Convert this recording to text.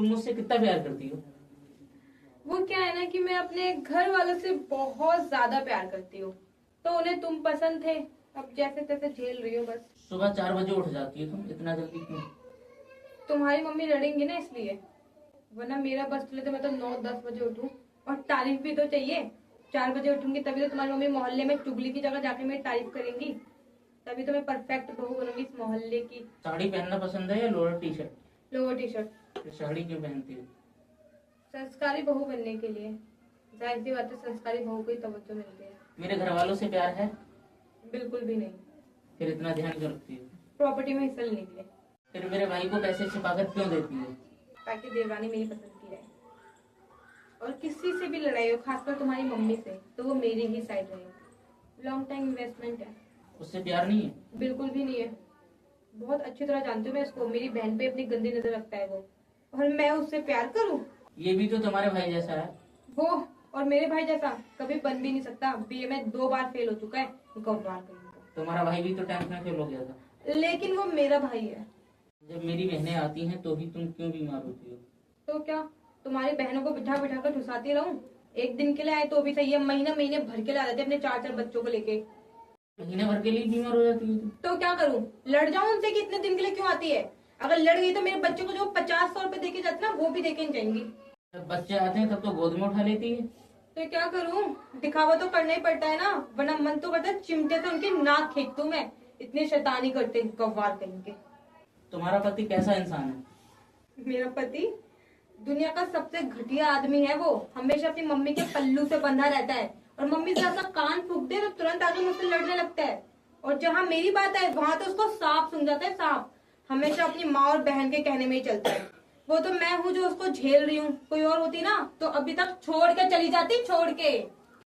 तुम मुझसे कितना प्यार करती हो? वो क्या है ना कि मैं अपने घर वालों से बहुत ज्यादा प्यार करती हूँ, तो उन्हें तुम पसंद थे। अब जैसे तैसे झेल रही हो बस। सुबह 4 बजे उठ जाती हो तुम, इतना जल्दी क्यों? तुम्हारी मम्मी लड़ेंगी ना इसलिए, वरना मेरा बस चले तो मैं तो 9-10 बजे उठूं। और तारीफ भी तो चाहिए। 4 बजे उठूंगी तभी तो तुम्हारी मम्मी मोहल्ले में चुगली की जगह जाके मेरी तारीफ करेंगी। तभी तो मैं परफेक्ट बहू बनूंगी इस मोहल्ले की। साड़ी पहनना पसंद है या lower T shirt? Lower T shirt. फिर साड़ी क्यों पहनती हो? संस्कारी बहू बनने के लिए। जाहिर सी बात है, संस्कारी बहू को ही तवज्जो मिलती है। मेरे घर वालों से प्यार है? बिल्कुल भी नहीं। फिर इतना ध्यान क्यों रखती हो? प्रॉपर्टी में हिस्सा लेने के लिए। फिर मेरे भाई को पैसे छिपाकर क्यों देती हो? ताकि देवरानी मेरी पसंद की रहे, और किसी से भी लड़ाई हो, खासकर तुम्हारी मम्मी से, तो वो मेरी ही साइड रहे। लॉन्ग टाइम इन्वेस्टमेंट है। उससे प्यार नहीं है? बिल्कुल भी नहीं है। बहुत अच्छी तरह जानती हूँ मैं इसको। मेरी बहन पे अपनी गंदी नजर रखता है वो, और मैं उससे प्यार करूँ? ये भी तो तुम्हारे भाई जैसा है। वो और मेरे भाई जैसा कभी बन भी नहीं सकता। बीए में 2 बार फेल हो चुका है। गंवार कहीं का। तुम्हारा भाई भी तो 10th में फेल हो गया था। लेकिन वो मेरा भाई है। जब मेरी बहनें आती हैं तो भी तुम क्यों बीमार होती हो? तो क्या तुम्हारी बहनों को बिठा बिठा कर ठुसाती रहूं? एक दिन के लिए आए तो भी सही है, महीने महीने भर के ला देते अपने 4-4 बच्चों को लेके। महीने भर के लिए बीमार हो जाती हो तुम? तो क्या करूं? लड़ जाऊं उनसे कि इतने दिन के लिए क्यों आती है? अगर लड़ गई तो मेरे बच्चों को जो 50-100 रुपए देके जाते ना, वो भी देके नहीं जाएंगी। जब बच्चे आते हैं तब तो गोद में उठा लेती है। तो क्या करूं? दिखावा तो करना ही पड़ता है ना, वरना मन तो करता है चिमटे से उनकी नाक खींच दूं मैं। इतने शैतानी करते हैं गव्वार कहीं के। तुम्हारा पति कैसा इंसान है? मेरा पति दुनिया का सबसे घटिया आदमी है। वो हमेशा अपनी मम्मी के पल्लू से बंधा रहता है, और मम्मी जरा सा कान फूंक दे तो तुरंत आके मुझसे लड़ने लगता है। और जहाँ मेरी बात है वहां तो उसको सांप सूंघ जाता है, सांप। हमेशा अपनी माँ और बहन के कहने में ही चलता है। वो तो मैं हूँ जो उसको झेल रही हूँ। कोई और होती ना तो अभी तक छोड़ के चली जाती, छोड़ के।